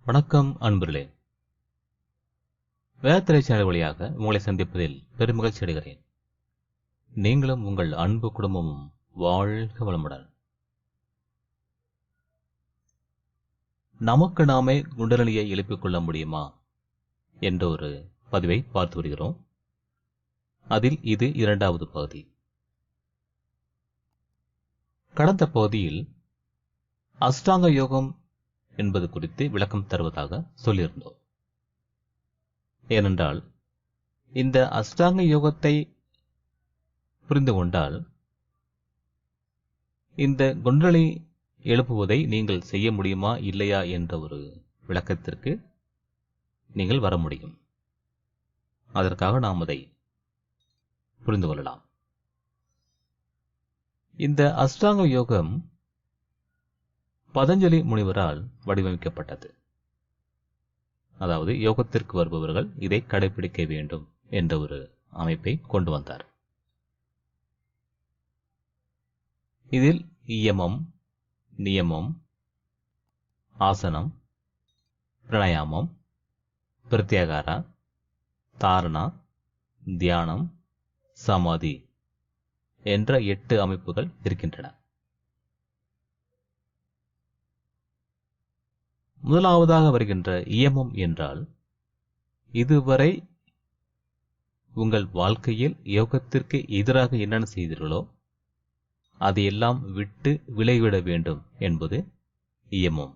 வணக்கம் அன்பர்களே, வேதத்திரை சேனல் வழியாக உங்களை சந்திப்பதில் பெருமகிழ்ச்சி அடைகிறேன். நீங்களும் உங்கள் அன்பு குடும்பமும் வாழ்க வளமுடன். நமக்கு நாமே குண்டலினியை எழுப்பிக் கொள்ள முடியுமா என்ற ஒரு பதிவை பார்த்து வருகிறோம். அதில் இது இரண்டாவது பகுதி. கடந்த பகுதியில் அஷ்டாங்க யோகம் என்பது குறித்து விளக்கம் தருவதாக சொல்லியிருந்தோம். ஏனென்றால் இந்த அஷ்டாங்க யோகத்தை புரிந்து கொண்டால் இந்த குண்டலினி எழுப்புவதை நீங்கள் செய்ய முடியுமா இல்லையா என்ற ஒரு விளக்கத்திற்கு நீங்கள் வர முடியும். அதற்காக நாம் அதை புரிந்து கொள்ளலாம். இந்த அஷ்டாங்க யோகம் பதஞ்சலி முனிவரால் வடிவமைக்கப்பட்டது. அதாவது யோகத்திற்கு வருபவர்கள் இதை கடைபிடிக்க வேண்டும் என்ற ஒரு அமைப்பை கொண்டு வந்தார். இதில் இயமம், நியமம், ஆசனம், பிராணாயாமம், பிரத்யாகாரா, தாரணா, தியானம், சமாதி என்ற 8 அமைப்புகள் இருக்கின்றன. முதலாவதாக வருகின்ற இயமம் என்றால், இதுவரை உங்கள் வாழ்க்கையில் யோகத்திற்கு எதிராக என்னென்ன செய்தீர்களோ அதையெல்லாம் விட்டு விலகிவிட வேண்டும் என்பது இயமம்.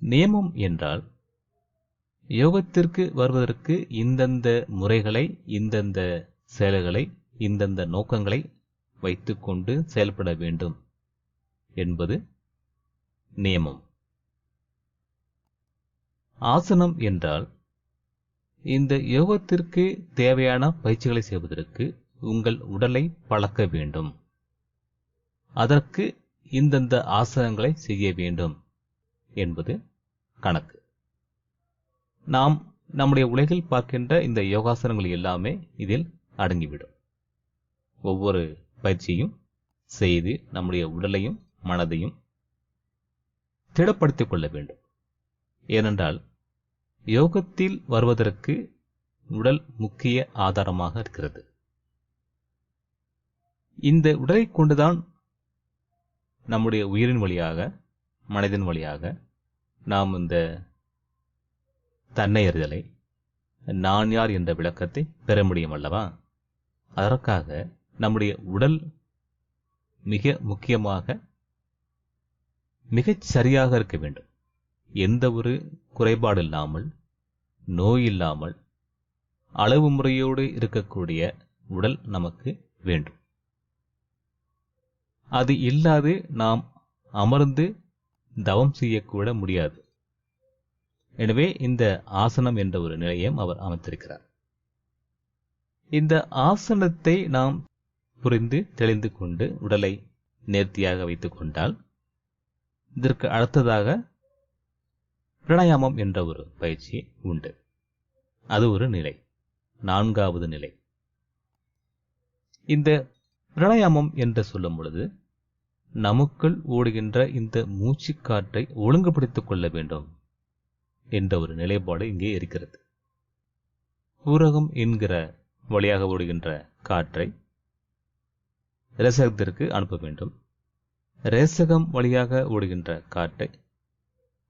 நியமம் என்றால், யோகத்திற்கு வருவதற்கு இந்தந்த முறைகளை, இந்தந்த செயல்களை, இந்தந்த நோக்கங்களை வைத்துக்கொண்டு செயல்பட வேண்டும் என்பது நியமம். ஆசனம் என்றால், இந்த யோகத்திற்கு தேவையான பயிற்சிகளை செய்வதற்கு உங்கள் உடலை பழக்க வேண்டும். அதற்கு இந்தந்த ஆசனங்களை செய்ய வேண்டும் என்பது கணக்கு. நாம் நம்முடைய உலகில் பார்க்கின்ற இந்த யோகாசனங்கள் எல்லாமே இதில் அடங்கிவிடும். ஒவ்வொரு பயிற்சியும் செய்து நம்முடைய உடலையும் மனதையும் திடப்படுத்திக் கொள்ள வேண்டும். ஏனென்றால் யோகத்தில் வருவதற்கு உடல் முக்கிய ஆதாரமாக இருக்கிறது. இந்த உடலை கொண்டுதான் நம்முடைய உயிரின் வழியாக, மனதின் வழியாக நாம் இந்த தன்னை அறிதலை, நான் யார் என்ற விளக்கத்தை பெற முடியும் அல்லவா? அதற்காக நம்முடைய உடல் மிக முக்கியமாக மிகச் சரியாக இருக்க வேண்டும். எந்த ஒரு குறைபாடு இல்லாமல், நோய் இல்லாமல், அளவு முறையோடு இருக்கக்கூடிய உடல் நமக்கு வேண்டும். அது இல்லாது நாம் அமர்ந்து தவம் செய்யக்கூட முடியாது. எனவே இந்த ஆசனம் என்ற ஒரு நிலையம் அவர் அமைத்திருக்கிறார். இந்த ஆசனத்தை நாம் புரிந்து தெளிந்து கொண்டு உடலை நேர்த்தியாக வைத்துக் கொண்டால், இதற்கு அடுத்ததாக பிராணாயாமம் என்ற ஒரு பயிற்சி உண்டு. அது ஒரு நிலை, 4வது நிலை. இந்த பிராணாயாமம் என்று சொல்லும் பொழுது நமக்குள் ஓடுகின்ற இந்த மூச்சுக்காற்றை ஒழுங்குபடுத்திக் கொள்ள வேண்டும் என்ற ஒரு நிலைப்பாடு இங்கே இருக்கிறது. பூரகம் என்கிற வழியாக ஓடுகின்ற காற்றை ரேசகத்திற்கு அனுப்ப வேண்டும். ரேசகம் வழியாக ஓடுகின்ற காற்றை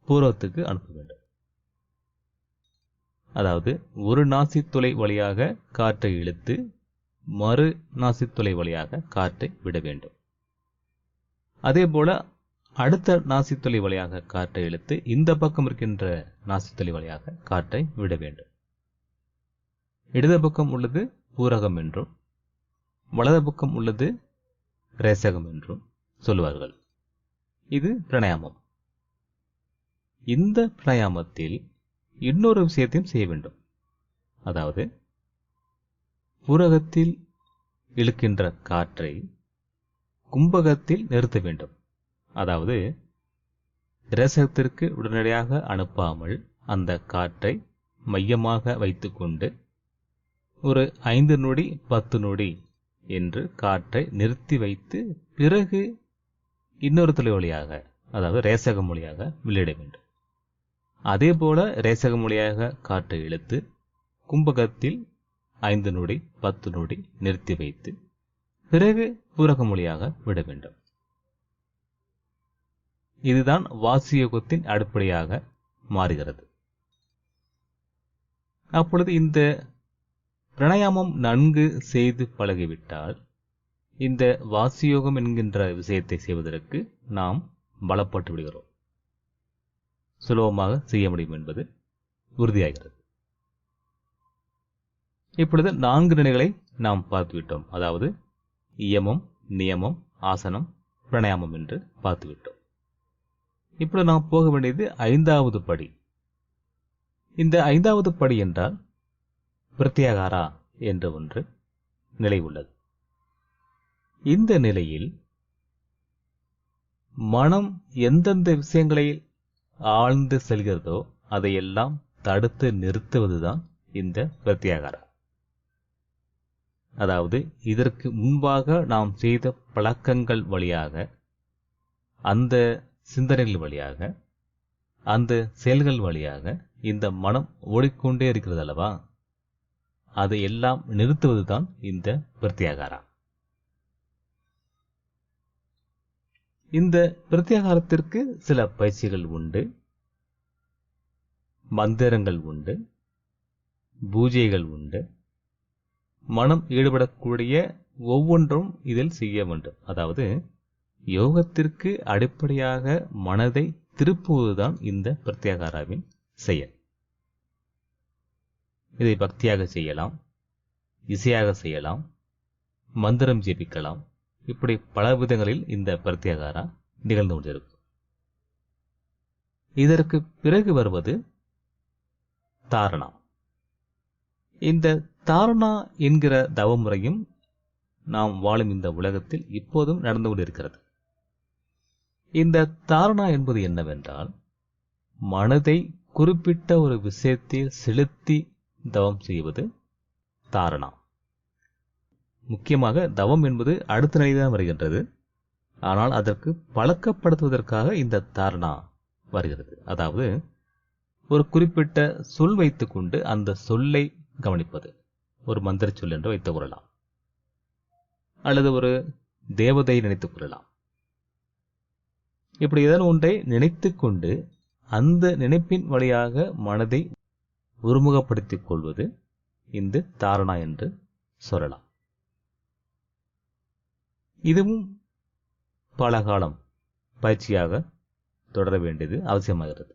பூரகத்துக்கு அனுப்ப வேண்டும். அதாவது ஒரு நாசித்துளை வழியாக காற்றை இழுத்து மறு நாசித்துளை வழியாக காற்றை விட வேண்டும். அதேபோல அடுத்த நாசித்துளை வழியாக காற்றை இழுத்து இந்த பக்கம் இருக்கின்ற நாசித்துளை வழியாக காற்றை விட வேண்டும். இடது பக்கம் உள்ளது பூரகம் என்றும் வலது பக்கம் உள்ளது ரேசகம் என்றும் சொல்லுவார்கள். இது பிராணாயாமம். இந்த பிராணாயாமத்தில் இன்னொரு விஷயத்தையும் செய்ய வேண்டும். அதாவது பூரகத்தில் இழுக்கின்ற காற்றை கும்பகத்தில் நிறுத்த வேண்டும். அதாவது ரேசகத்திற்கு உடனடியாக அனுப்பாமல் அந்த காற்றை மையமாக வைத்துக்கொண்டு ஒரு 5 நொடி 10 நொடி என்று காற்றை நிறுத்தி வைத்து பிறகு இன்னொரு துளை வழியாக, அதாவது ரேசகம் வழியாக வெளியிட வேண்டும். அதே போல ரேசகம் வழியாக காற்றை இழுத்து கும்பகத்தில் 5 நொடி 10 நொடி நிறுத்தி வைத்து பிறகு பூரகம் வழியாக விட வேண்டும். இதுதான் வாசியோகத்தின் அடிப்படையாக மாறுகிறது. அப்பொழுது இந்த பிராணாயாமம் நன்கு செய்து பழகிவிட்டால் இந்த வாசியோகம் என்கின்ற விஷயத்தை செய்வதற்கு நாம் பலப்பட்டு விடுகிறோம். சுலபமாக செய்ய முடியும் என்பது உறுதியாகிறது. இப்பொழுது 4 நிலைகளை நாம் பார்த்துவிட்டோம். அதாவது இயமம், நியமம், ஆசனம், பிராணாயாமம் என்று பார்த்துவிட்டோம். இப்பொழுது நாம் போக வேண்டியது 5வது படி. இந்த 5வது படி என்றால் பிரத்யாகாரா என்ற ஒன்று நிலை உள்ளது. இந்த நிலையில் மனம் எந்தெந்த விஷயங்களை ஆழ்ந்து செல்கிறதோ அதையெல்லாம் தடுத்து நிறுத்துவதுதான் இந்த பிரத்யாகாரா. அதாவது இதற்கு முன்பாக நாம் செய்த பழக்கங்கள் வழியாக, அந்த சிந்தனைகள் வழியாக, அந்த செயல்கள் வழியாக இந்த மனம் ஓடிக்கொண்டே இருக்கிறது அல்லவா, அதை எல்லாம் நிறுத்துவதுதான் இந்த பிரத்யாகாரா. இந்த பிரத்யாகாரத்திற்கு சில பயிற்சிகள் உண்டு, மந்திரங்கள் உண்டு, பூஜைகள் உண்டு. மனம் ஈடுபடக்கூடிய ஒவ்வொன்றும் இதில் செய்ய வேண்டும். அதாவது யோகத்திற்கு அடிப்படையாக மனதை திருப்புவதுதான் இந்த பிரத்யாகாராவின் செயல். இதை பக்தியாக செய்யலாம், இசையாக செய்யலாம், மந்திரம் ஜெபிக்கலாம். இப்படி பல விதங்களில் இந்த பிரத்யாகாரா நிகழ்ந்து கொண்டிருக்கும். இதற்கு பிறகு வருவது தாரணா. இந்த தாரணா என்கிற தவமுறையும் நாம் வாழும் இந்த உலகத்தில் இப்போதும் நடந்து கொண்டிருக்கிறது. இந்த தாரணா என்பது என்னவென்றால், மனதை குறிப்பிட்ட ஒரு விஷயத்தில் செலுத்தி தவம் செய்வது தாரணா. முக்கியமாக தவம் என்பது அடுத்த நிலைதான் வருகின்றது. ஆனால் அதற்கு பழக்கப்படுத்துவதற்காக இந்த தாரணா வருகிறது. அதாவது ஒரு குறிப்பிட்ட சொல் வைத்துக்கொண்டு அந்த சொல்லை கவனிப்பது. ஒரு மந்திர சொல் என்று வைத்துக் கொள்ளலாம், அல்லது ஒரு தேவதை நினைத்துக் கொள்ளலாம். இப்படி ஏதாவது ஒன்றை நினைத்துக் கொண்டு அந்த நினைப்பின் வழியாக மனதை ஒருமுகப்படுத்திக் கொள்வது இந்த தாரணா என்று சொல்லலாம். இதுவும் பல காலம் பயிற்சியாக தொடர வேண்டியது அவசியமாகிறது.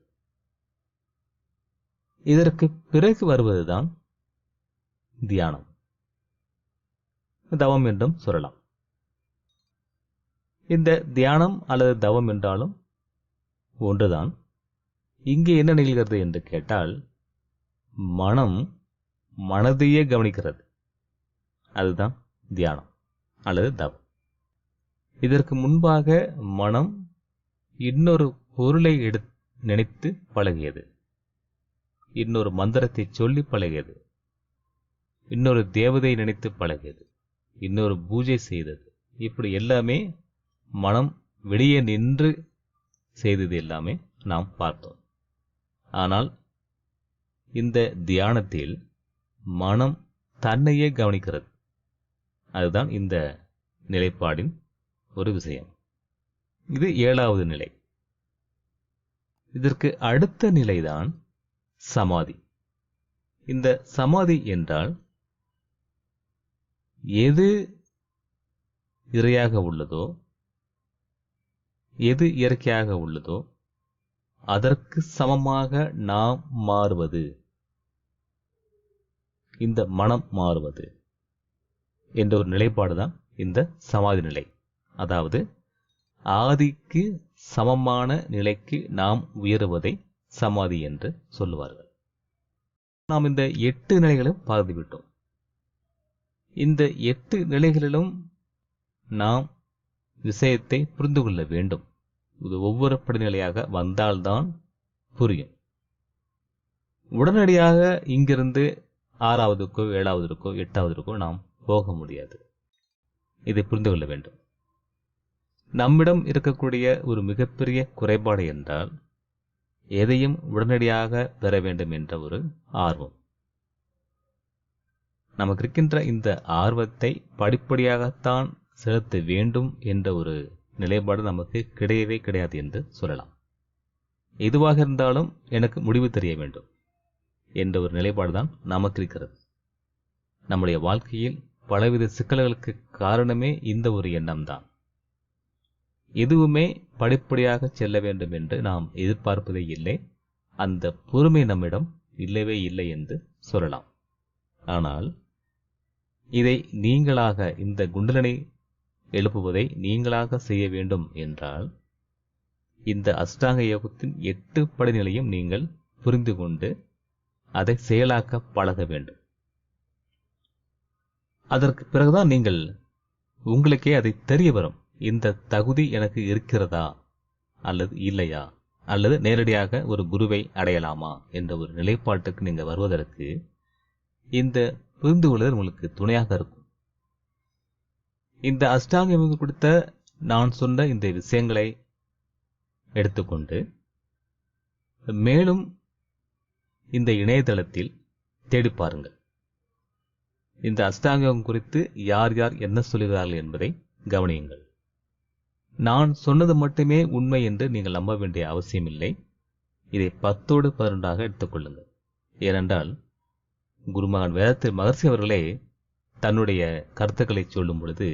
இதற்கு பிறகு வருவதுதான் தியானம், தவம் என்றும் சொல்லலாம். இந்த தியானம் அல்லது தவம் என்றாலும் ஒன்றுதான். இங்கே என்ன நிகழ்கிறது என்று கேட்டால், மனம் மனதையே கவனிக்கிறது. அதுதான் தியானம் அல்லது தவம். இதற்கு முன்பாக மனம் இன்னொரு பொருளை நினைத்து பழகியது, இன்னொரு மந்திரத்தை சொல்லி பழகியது, இன்னொரு தேவதை நினைத்து பழகியது, இன்னொரு பூஜை செய்தது. இப்படி எல்லாமே மனம் வெளியே நின்று செய்தது எல்லாமே நாம் பார்த்தோம். ஆனால் இந்த தியானத்தில் மனம் தன்னையே கவனிக்கிறது. அதுதான் இந்த நிலைப்பாடின் ஒரு விஷயம். இது 7வது நிலை. இதற்கு அடுத்த நிலைதான் சமாதி. இந்த சமாதி என்றால் எது இறையாக உள்ளதோ, எது இயற்கையாக உள்ளதோ அதற்கு சமமாக நாம் மாறுவது, இந்த மனம் மாறுவது என்ற ஒரு நிலைப்பாடுதான் இந்த சமாதி நிலை. அதாவது ஆதிக்கு சமமான நிலைக்கு நாம் உயருவதை சமாதி என்று சொல்லுவார்கள். நாம் இந்த 8 நிலைகளும் பார்த்துவிட்டோம். இந்த 8 நிலைகளிலும் நாம் விஷயத்தை புரிந்து கொள்ள வேண்டும். இது ஒவ்வொரு படிநிலையாக வந்தால்தான் புரியும். உடனடியாக இங்கிருந்து 6வதுக்கோ 7வதுக்கோ 8வதுக்கோ நாம் போக முடியாது. இதை புரிந்து கொள்ள வேண்டும். நம்மிடம் இருக்கக்கூடிய ஒரு மிகப்பெரிய குறைபாடு என்றால், எதையும் உடனடியாக பெற வேண்டும் என்ற ஒரு ஆர்வம். நமக்கு இருக்கின்ற இந்த ஆர்வத்தை படிப்படியாகத்தான் செலுத்த வேண்டும் என்ற ஒரு நிலைப்பாடு நமக்கு கிடையவே கிடையாது என்று சொல்லலாம். எதுவாக இருந்தாலும் எனக்கு முடிவு தெரிய வேண்டும் என்ற ஒரு நிலைப்பாடு தான் நமக்கு இருக்கிறது. நம்முடைய வாழ்க்கையில் பலவித சிக்கல்களுக்கு காரணமே இந்த ஒரு எண்ணம்தான். எதுவுமே படிப்படியாக செல்ல வேண்டும் என்று நாம் எதிர்பார்ப்பதே இல்லை. அந்த பொறுமை நம்மிடம் இல்லவே இல்லை என்று சொல்லலாம். ஆனால் இதை நீங்களாக, இந்த குண்டலினி எழுப்புவதை நீங்களாக செய்ய வேண்டும் என்றால் இந்த அஷ்டாங்க யோகத்தின் 8 படிநிலையும் நீங்கள் புரிந்து கொண்டு அதை செயலாக்க பழக வேண்டும். அதற்கு பிறகுதான் நீங்கள் உங்களுக்கே அதை தெரிய வரும். இந்த தகுதி எனக்கு இருக்கிறதா அல்லது இல்லையா, அல்லது நேரடியாக ஒரு குருவை அடையலாமா என்ற ஒரு நிலைப்பாட்டுக்கு நீங்கள் வருவதற்கு இந்த புரிந்து கொள்ளுதல் உங்களுக்கு துணையாக இருக்கும். இந்த அஷ்டாங்க யோகம் கொடுத்த நான் சொன்ன இந்த விஷயங்களை எடுத்துக்கொண்டு மேலும் இந்த இணையதளத்தில் தேடி பாருங்கள். இந்த அஷ்டாங்க யோகம் குறித்து யார் யார் என்ன சொல்கிறார்கள் என்பதை கவனியுங்கள். நான் சொன்னது மட்டுமே உண்மை என்று நீங்கள் நம்ப வேண்டிய அவசியமில்லை. இதை 10ஓடு 11ஆக எடுத்துக்கொள்ளுங்கள். ஏனென்றால் குருமகன் வேதாத்திரி மகர்ஷி அவர்களே தன்னுடைய கருத்துக்களை சொல்லும் பொழுது,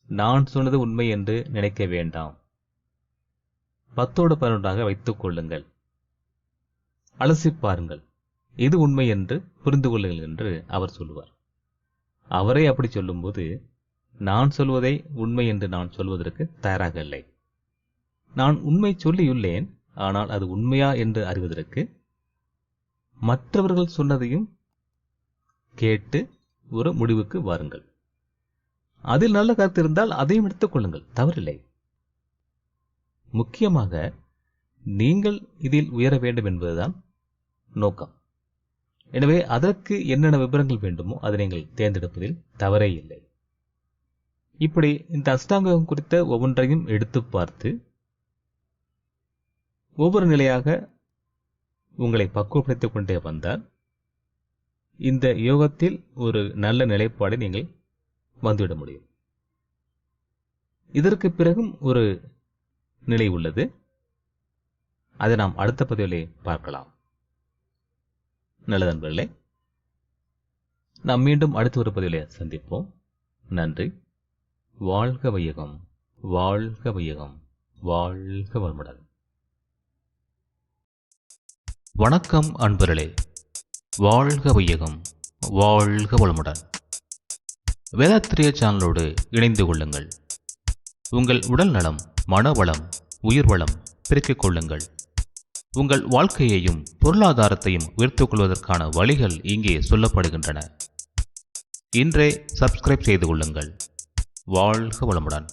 நான் சொன்னது உண்மை என்று நினைக்க வேண்டாம், 10ஓடு 11ஆக வைத்துக் கொள்ளுங்கள், அலசி பாருங்கள், இது உண்மை என்று புரிந்து கொள்ளுங்கள் என்று அவர் சொல்லுவார். அவரே அப்படி சொல்லும்போது நான் சொல்வதை உண்மை என்று நான் சொல்வதற்கு தயாராக இல்லை. நான் உண்மை சொல்லியுள்ளேன், ஆனால் அது உண்மையா என்று அறிவதற்கு மற்றவர்கள் சொன்னதையும் கேட்டு ஒரு முடிவுக்கு வாருங்கள். அதில் நல்ல கருத்து இருந்தால் அதையும் எடுத்துக் கொள்ளுங்கள், தவறில்லை. முக்கியமாக நீங்கள் இதில் உயர வேண்டும் என்பதுதான் நோக்கம். எனவே அதற்கு என்னென்ன விவரங்கள் வேண்டுமோ அதை நீங்கள் தேர்ந்தெடுப்பதில் தவறே இல்லை. இப்படி இந்த அஷ்டாங்க யோகம் குறித்த ஒவ்வொன்றையும் எடுத்து பார்த்து ஒவ்வொரு நிலையாக உங்களை பக்குவப்படுத்திக் கொண்டே வந்தால் இந்த யோகத்தில் ஒரு நல்ல நிலைப்பாடை நீங்கள் வந்துவிட முடியும். இதற்கு பிறகும் ஒரு நிலை உள்ளது, அதை நாம் அடுத்த பதிவிலே பார்க்கலாம். நல்லது நண்பர்களே, நாம் மீண்டும் அடுத்த ஒரு பதிவிலே சந்திப்போம். நன்றி. வாழ்க வையகம், வாழ்க வையகம், வாழ்க வளமுடன். வணக்கம் அன்பர்களே, வாழ்க வையகம், வாழ்க வளமுடன். வேதாத்திரிய சேனலோடு இணைந்து கொள்ளுங்கள். உங்கள் உடல் நலம், மனவளம், உயிர் வளம் பெருக்கிக் கொள்ளுங்கள். உங்கள் வாழ்க்கையையும் பொருளாதாரத்தையும் உயர்த்திக் கொள்வதற்கான வழிகள் இங்கே சொல்லப்படுகின்றன. இன்றே சப்ஸ்கிரைப் செய்து கொள்ளுங்கள். வாழ்க வளமுடன்.